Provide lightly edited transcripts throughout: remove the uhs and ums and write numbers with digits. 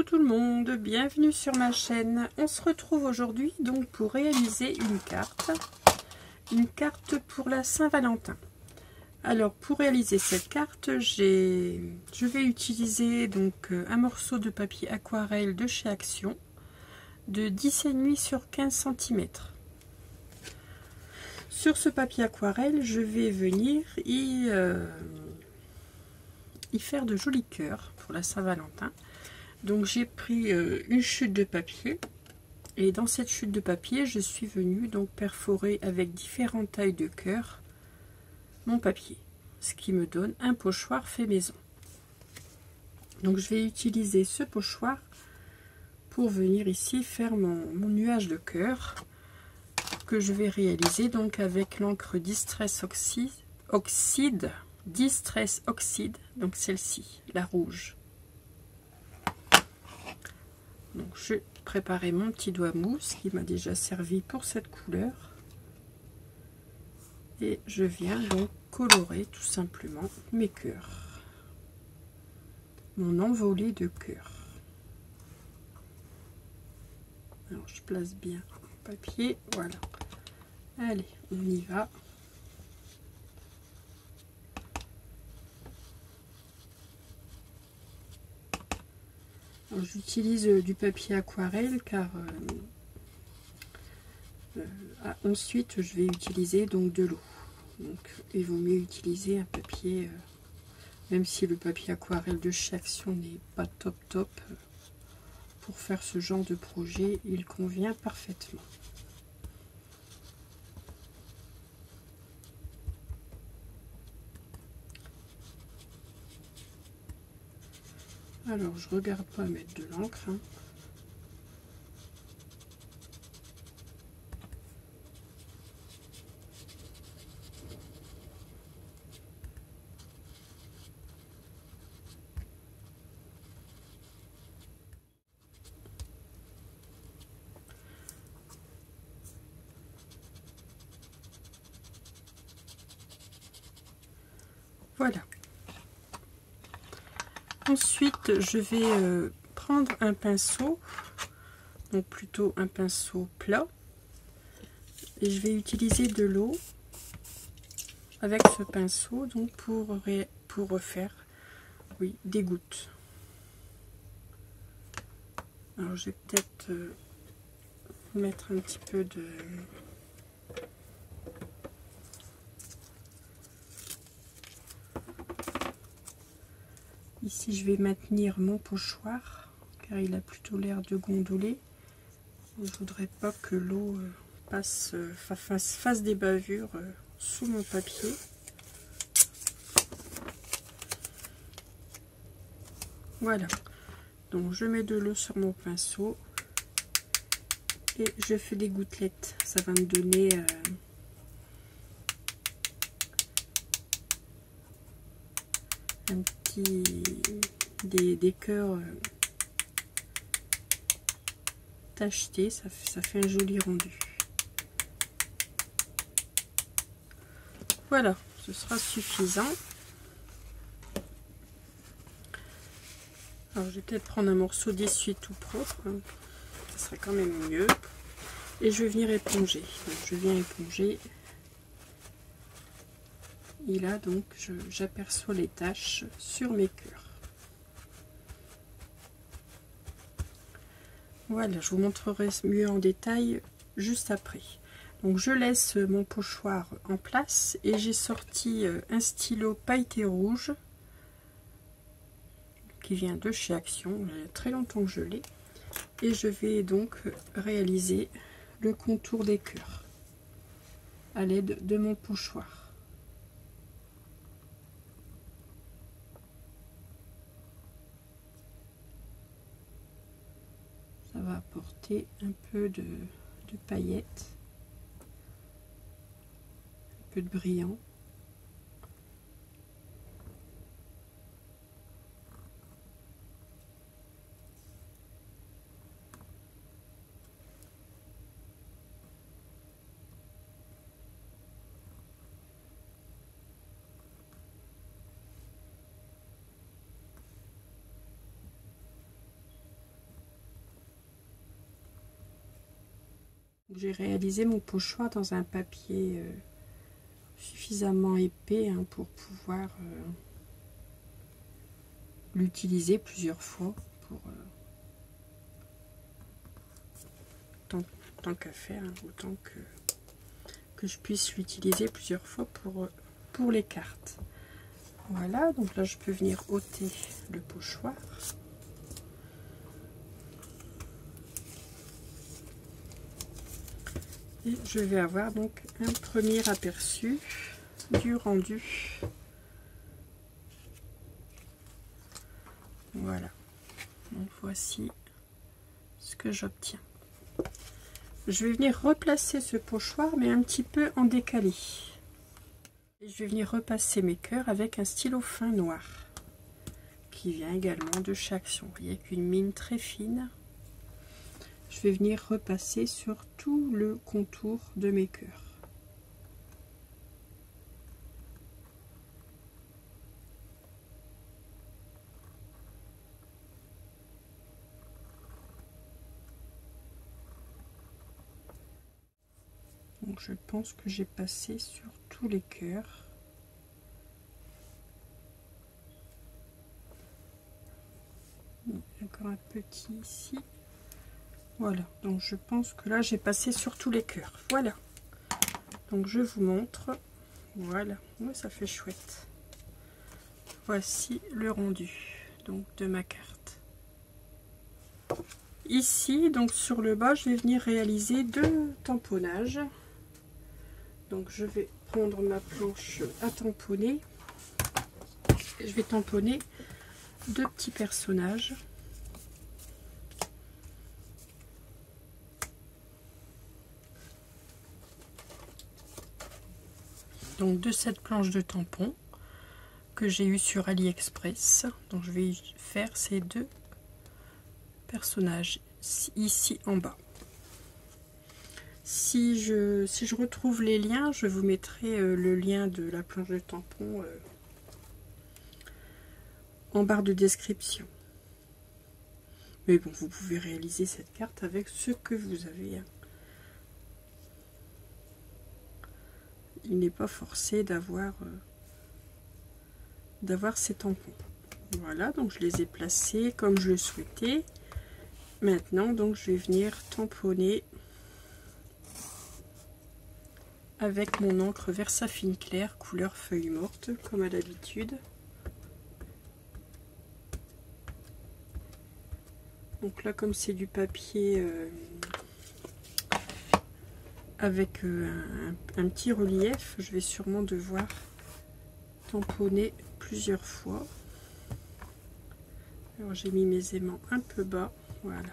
Coucou tout le monde, bienvenue sur ma chaîne. On se retrouve aujourd'hui donc pour réaliser une carte pour la Saint-Valentin. Alors pour réaliser cette carte, je vais utiliser donc un morceau de papier aquarelle de chez Action de 10,5 sur 15 cm. Sur ce papier aquarelle, je vais venir y faire de jolis cœurs pour la Saint-Valentin. Donc j'ai pris une chute de papier et dans cette chute de papier je suis venue donc perforer avec différentes tailles de cœur mon papier, ce qui me donne un pochoir fait maison. Donc je vais utiliser ce pochoir pour venir ici faire mon nuage de cœur que je vais réaliser donc avec l'encre Distress Oxide, donc celle-ci, la rouge. Donc je préparais mon petit doigt mousse qui m'a déjà servi pour cette couleur et je viens donc colorer tout simplement mes cœurs, mon envolée de cœurs. Alors je place bien le papier, voilà. Allez, on y va. J'utilise du papier aquarelle car ensuite je vais utiliser donc de l'eau. Donc il vaut mieux utiliser un papier, même si le papier aquarelle de chez Action n'est pas top, pour faire ce genre de projet, il convient parfaitement. Alors je regarde pas mettre de l'encre. Voilà. Ensuite, je vais prendre un pinceau, donc plutôt un pinceau plat, et je vais utiliser de l'eau avec ce pinceau donc pour refaire, oui, des gouttes. Alors je vais peut-être mettre un petit peu de ici. Je vais maintenir mon pochoir car il a plutôt l'air de gondoler. Je voudrais pas que l'eau fasse des bavures sous mon papier. Voilà, donc je mets de l'eau sur mon pinceau et je fais des gouttelettes. Ça va me donner un petit des cœurs tachetés. Ça fait un joli rendu. Voilà, ce sera suffisant. Alors je vais peut-être prendre un morceau d'essuie tout propre, ça serait quand même mieux. Et je vais venir éponger. Donc je viens éponger. Et là donc j'aperçois les taches sur mes cœurs. Voilà, je vous montrerai mieux en détail juste après. Donc je laisse mon pochoir en place et j'ai sorti un stylo pailleté rouge qui vient de chez Action. Il y a très longtemps que je l'ai. Et je vais donc réaliser le contour des cœurs à l'aide de mon pochoir. Ça va apporter un peu de paillettes, un peu de brillant. J'ai réalisé mon pochoir dans un papier suffisamment épais hein, pour pouvoir l'utiliser plusieurs fois pour tant qu'à faire, hein, autant que je puisse l'utiliser plusieurs fois pour les cartes. Voilà, donc là je peux venir ôter le pochoir. Et je vais avoir donc un premier aperçu du rendu. Voilà, donc voici ce que j'obtiens. Je vais venir replacer ce pochoir mais un petit peu en décalé. Et je vais venir repasser mes cœurs avec un stylo fin noir qui vient également de chez Action. Vous voyez, avec une mine très fine. Je vais venir repasser sur tout le contour de mes cœurs. Donc je pense que j'ai passé sur tous les cœurs. Encore un petit ici. Voilà, donc je pense que là j'ai passé sur tous les cœurs. Voilà, donc je vous montre. Voilà, ouais, ça fait chouette. Voici le rendu donc de ma carte. Ici, donc sur le bas, je vais venir réaliser 2 tamponnages. Donc je vais prendre ma planche à tamponner. Je vais tamponner 2 petits personnages. Donc de cette planche de tampon que j'ai eu sur AliExpress. Donc je vais faire ces 2 personnages ici en bas. Si je retrouve les liens, je vous mettrai le lien de la planche de tampon en barre de description. Mais bon, vous pouvez réaliser cette carte avec ce que vous avez. Il n'est pas forcé d'avoir ces tampons. Voilà, donc je les ai placés comme je le souhaitais. Maintenant, donc je vais venir tamponner avec mon encre Versafine clair couleur feuille morte comme à l'habitude. Donc là, comme c'est du papier avec un petit relief, je vais sûrement devoir tamponner plusieurs fois. Alors j'ai mis mes aimants un peu bas, voilà.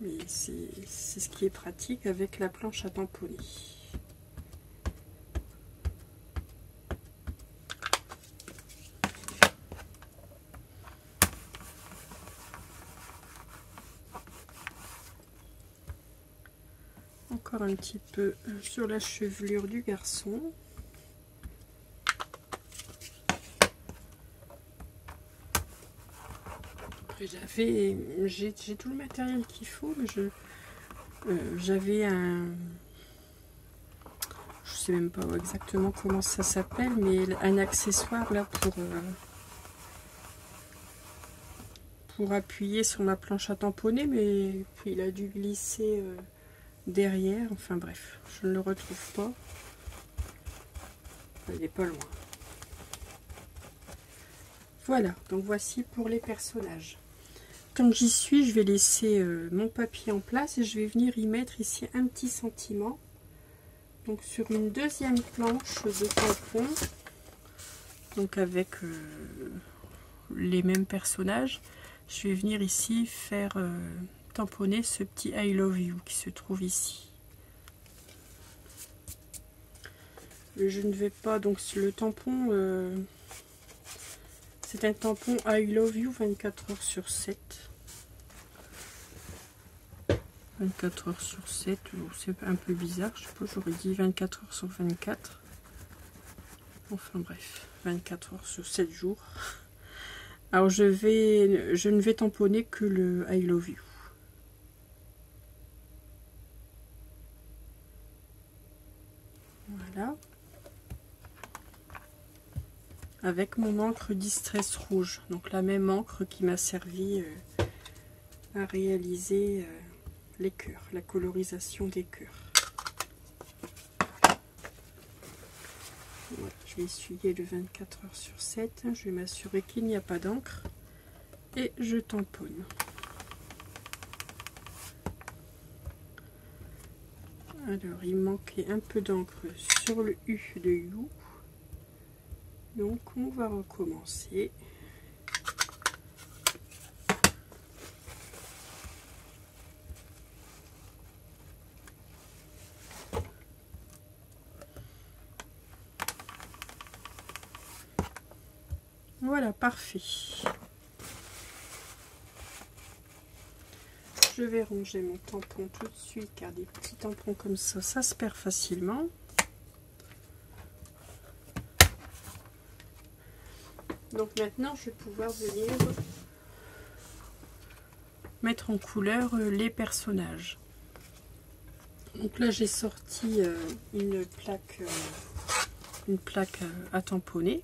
Mais c'est ce qui est pratique avec la planche à tamponner. Encore un petit peu sur la chevelure du garçon. Après j'ai tout le matériel qu'il faut, mais j'avais je sais même pas exactement comment ça s'appelle, mais un accessoire là pour appuyer sur ma planche à tamponner, mais puis il a dû glisser derrière, enfin bref, je ne le retrouve pas. Il n'est pas loin. Voilà, donc voici pour les personnages. Comme j'y suis, je vais laisser mon papier en place et je vais venir y mettre ici un petit sentiment. Donc sur une deuxième planche de tampon, donc avec les mêmes personnages, je vais venir ici faire tamponner ce petit I love you qui se trouve ici. Je ne vais pas, donc le tampon, c'est un tampon I love you 24 heures sur 7. 24 heures sur 7, c'est un peu bizarre, je sais pas, j'aurais dit 24 heures sur 24. Enfin bref, 24 heures sur 7 jours. Alors je ne vais tamponner que le I love you. Voilà. Avec mon encre Distress rouge, donc la même encre qui m'a servi à réaliser les cœurs, la colorisation des cœurs. Voilà, je vais essuyer le 24h/7, je vais m'assurer qu'il n'y a pas d'encre et je tamponne. Alors il manquait un peu d'encre sur le U de You, donc on va recommencer. Voilà, parfait. Je vais ranger mon tampon tout de suite, car des petits tampons comme ça se perd facilement. Donc maintenant, je vais pouvoir venir mettre en couleur les personnages. Donc là, j'ai sorti une plaque à tamponner.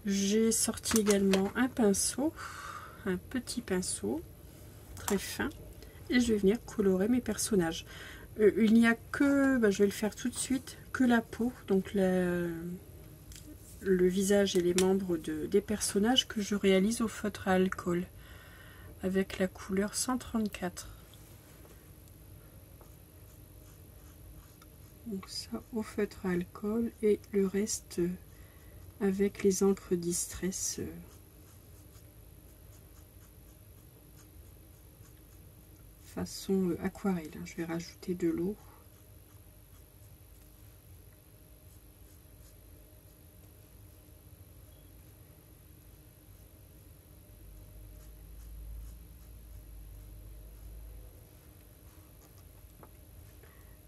J'ai sorti également un pinceau, un petit pinceau très fin, et je vais venir colorer mes personnages. Il n'y a que, je vais le faire tout de suite, que la peau, donc le visage et les membres des personnages que je réalise au feutre à alcool avec la couleur 134. Donc ça au feutre à alcool et le reste avec les encres Distress façon aquarelle. Je vais rajouter de l'eau.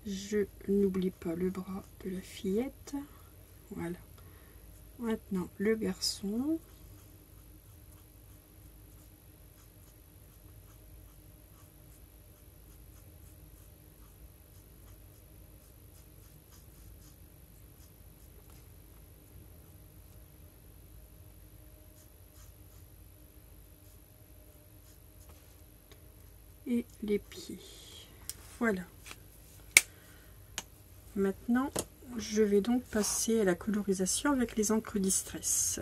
Je n'oublie pas le bras de la fillette. Voilà. Maintenant le garçon. Et les pieds. Voilà. Maintenant, je vais donc passer à la colorisation avec les encres Distress.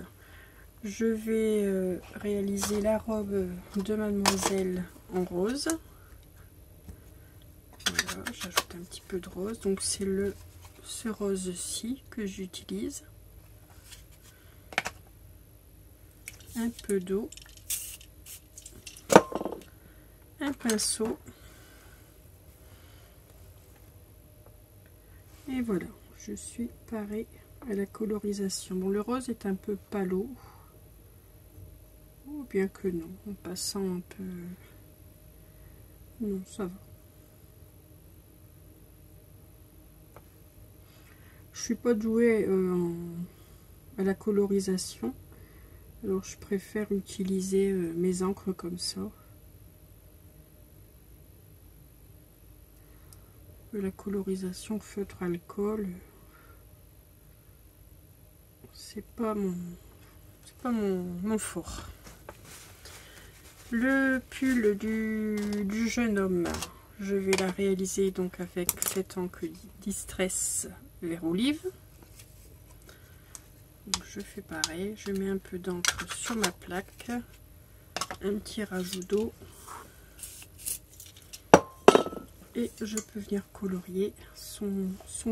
Je vais réaliser la robe de Mademoiselle en rose. Voilà, j'ajoute un petit peu de rose. Donc c'est ce rose-ci que j'utilise. Un peu d'eau. Un pinceau. Et voilà, je suis parée à la colorisation. Bon, le rose est un peu pâle, ou bien que non, en passant un peu... Non, ça va. Je suis pas douée à la colorisation, alors je préfère utiliser mes encres comme ça. La colorisation feutre alcool, c'est pas mon fort. Le pull du jeune homme, je vais la réaliser donc avec cette encre Distress vert olive. Donc je fais pareil, je mets un peu d'encre sur ma plaque, un petit rajout d'eau. Et je peux venir colorier son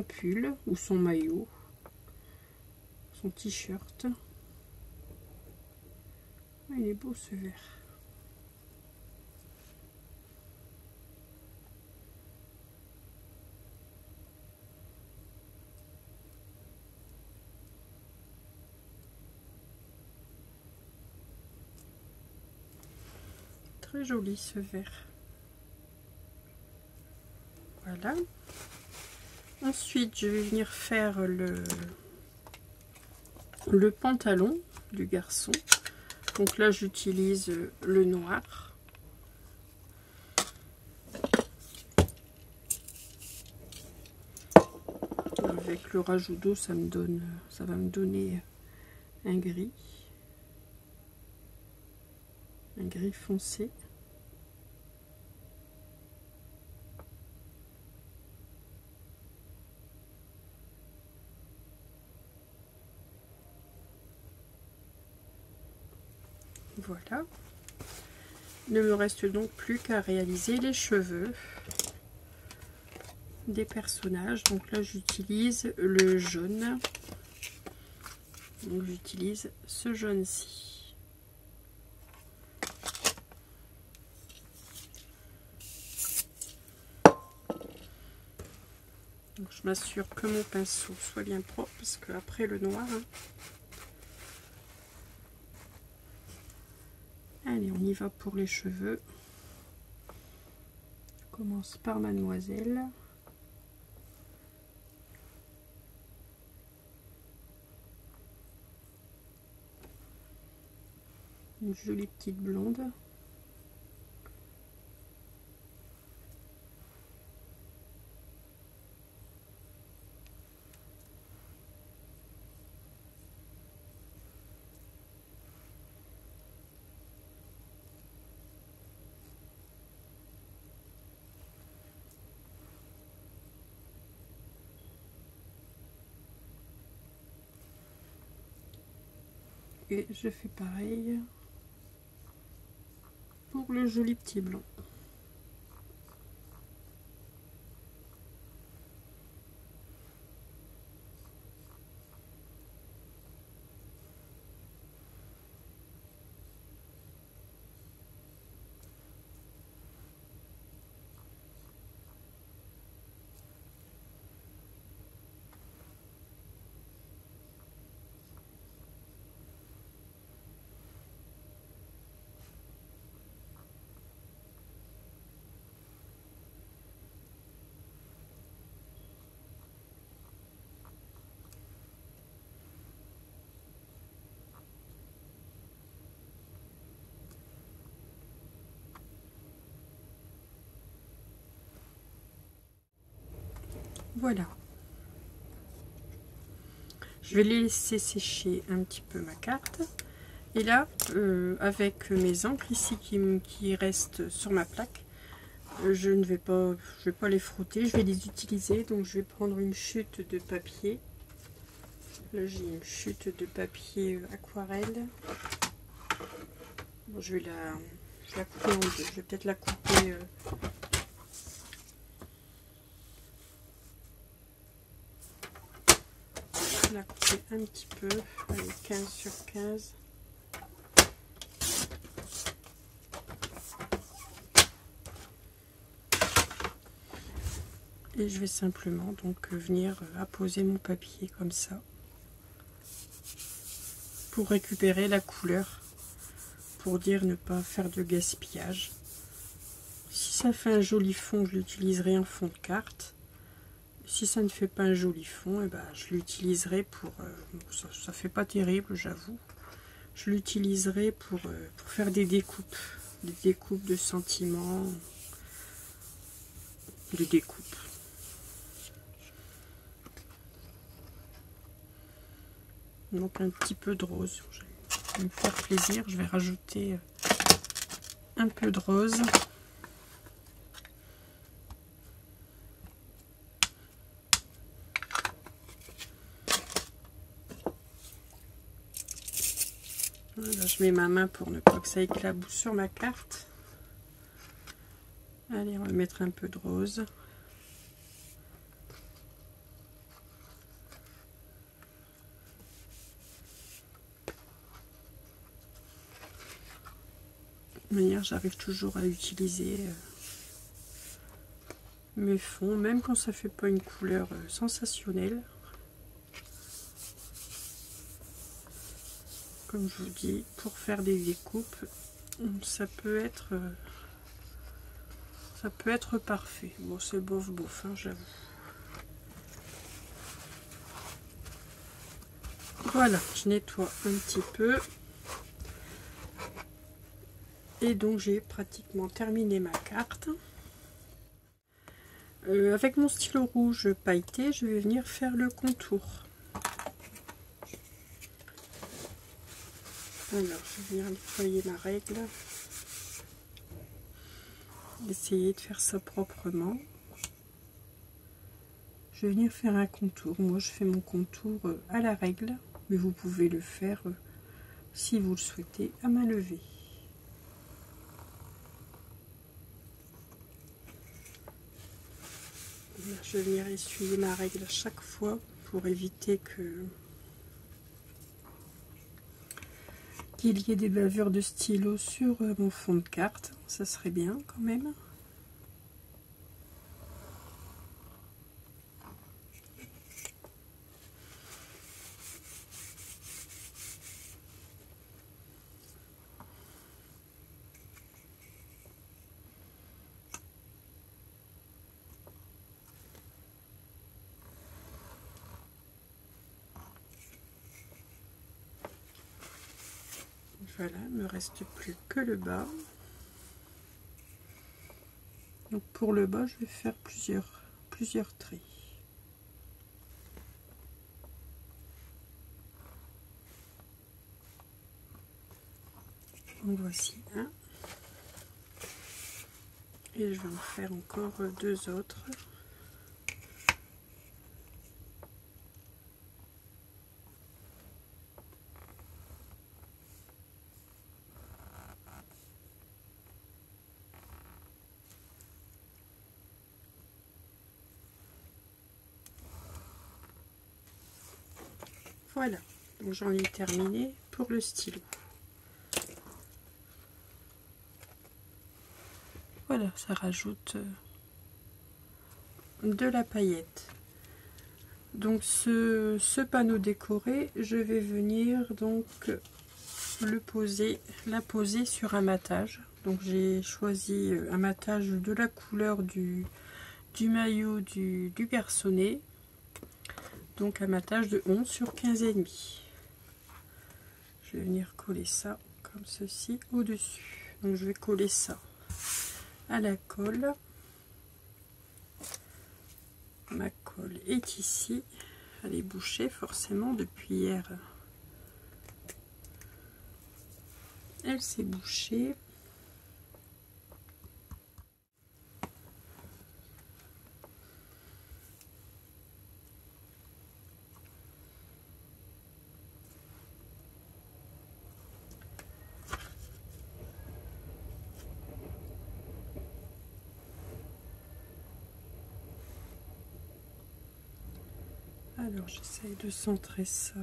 pull ou son maillot, son t-shirt. Il est beau ce vert. Très joli ce vert. Voilà. Ensuite, je vais venir faire le pantalon du garçon. Donc là j'utilise le noir. Avec le rajout d'eau, ça va me donner un gris foncé. Voilà. Il ne me reste donc plus qu'à réaliser les cheveux des personnages. Donc là j'utilise le jaune. Donc j'utilise ce jaune-ci. Je m'assure que mon pinceau soit bien propre parce que après le noir. Allez, on y va pour les cheveux. On commence par Mademoiselle. Une jolie petite blonde. Et je fais pareil pour le joli petit blanc. Voilà. Je vais laisser sécher un petit peu ma carte. Et là, avec mes encres ici qui restent sur ma plaque, je vais pas les frotter, je vais les utiliser. Donc je vais prendre une chute de papier. Là j'ai une chute de papier aquarelle. Bon, je vais la couper en deux. Je vais peut-être la couper. La couper un petit peu, allez, 15 sur 15. Et je vais simplement donc venir apposer mon papier comme ça pour récupérer la couleur, pour dire ne pas faire de gaspillage. Si ça fait un joli fond, je l'utiliserai en fond de carte. Si ça ne fait pas un joli fond, et ben, je l'utiliserai pour... ça fait pas terrible, j'avoue. Je l'utiliserai pour faire des découpes de sentiments, des découpes. Donc un petit peu de rose. Je vais me faire plaisir, je vais rajouter un peu de rose. Voilà, je mets ma main pour ne pas que ça éclabousse sur ma carte. Allez, on va mettre un peu de rose. De toute manière, j'arrive toujours à utiliser mes fonds, même quand ça fait pas une couleur sensationnelle. Comme je vous dis, pour faire des découpes, ça peut être parfait. Bon, c'est bof, hein, j'avoue. Voilà, je nettoie un petit peu. Et donc j'ai pratiquement terminé ma carte. Avec mon stylo rouge pailleté, je vais venir faire le contour. Alors, je vais venir nettoyer ma règle. Essayer de faire ça proprement. Je vais venir faire un contour. Moi, je fais mon contour à la règle, mais vous pouvez le faire, si vous le souhaitez, à main levée. Je vais venir essuyer ma règle à chaque fois pour éviter qu'il y ait des bavures de stylo sur mon fond de carte. Ça serait bien quand même. Voilà, il ne me reste plus que le bas. Donc pour le bas, je vais faire plusieurs traits. En voici un. Et je vais en faire encore deux autres. Voilà, donc j'en ai terminé pour le stylo. Voilà, ça rajoute de la paillette. Donc ce panneau décoré, je vais venir donc la poser sur un matage. Donc j'ai choisi un matage de la couleur du maillot du garçonnet. Donc un matage de 11 sur 15,5. Je vais venir coller ça comme ceci au-dessus. Donc je vais coller ça à la colle. Ma colle est ici. Elle est bouchée forcément depuis hier. Elle s'est bouchée. Alors j'essaye de centrer ça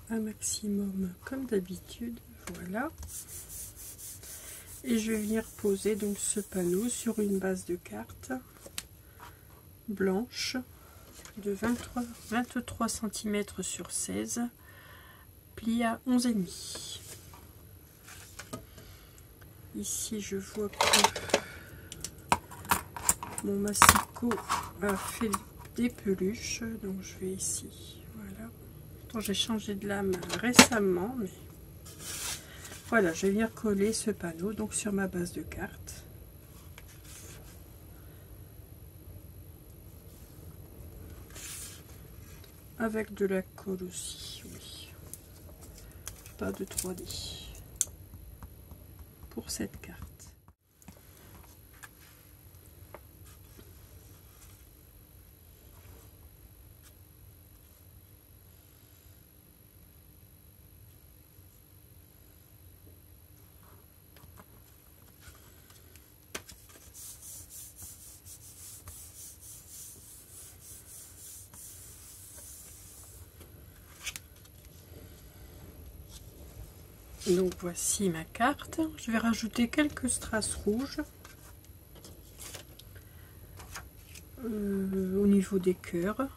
un maximum comme d'habitude. Voilà. Et je vais venir poser donc ce panneau sur une base de carte blanche de 23 cm sur 16, plié à 11,5. Ici je vois que mon massicot a fait des peluches, donc je vais ici, voilà. Pourtant j'ai changé de lame récemment, mais voilà, je vais venir coller ce panneau donc sur ma base de carte. Avec de la colle aussi, oui. Pas de 3D pour cette carte. Donc voici ma carte. Je vais rajouter quelques strass rouges au niveau des cœurs.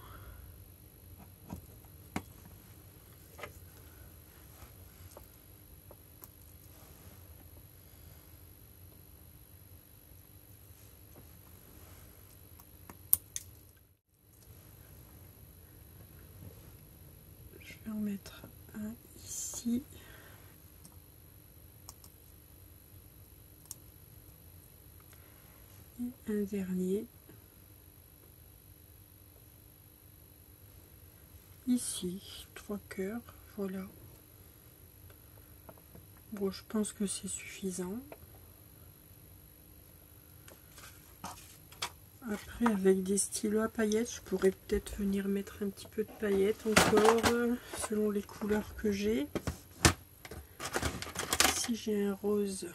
Je vais en mettre un ici. Et un dernier ici, 3 cœurs, voilà. Bon, je pense que c'est suffisant. Après, avec des stylos à paillettes, je pourrais peut-être venir mettre un petit peu de paillettes encore, selon les couleurs que j'ai. Ici, j'ai un rose.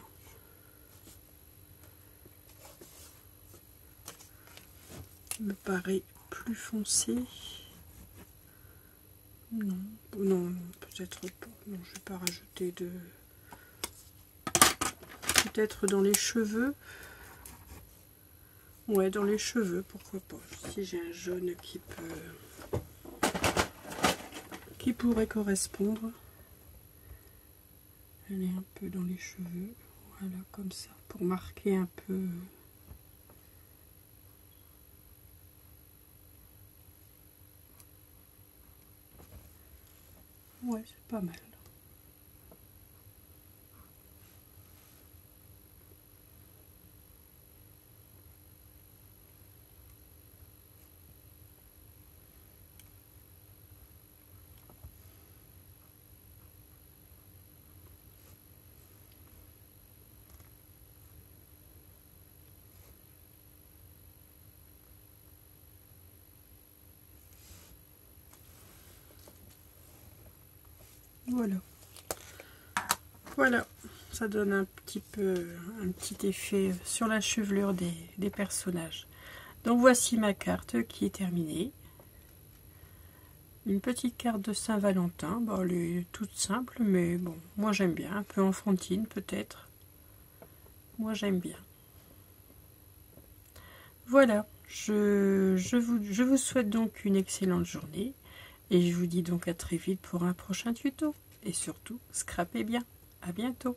Il me paraît plus foncé. Non, non, peut-être pas. Non, je vais pas rajouter de... Peut-être dans les cheveux. Ouais, dans les cheveux, pourquoi pas. Si j'ai un jaune qui pourrait correspondre. Elle est un peu dans les cheveux. Voilà, comme ça, pour marquer un peu. Ouais, c'est pas mal. Voilà. Voilà, ça donne un petit effet sur la chevelure des personnages. Donc voici ma carte qui est terminée. Une petite carte de Saint-Valentin. Bon, elle est toute simple, mais bon, moi j'aime bien. Un peu enfantine peut-être. Moi j'aime bien. Voilà, je vous souhaite donc une excellente journée. Et je vous dis donc à très vite pour un prochain tuto. Et surtout, scrapez bien. À bientôt.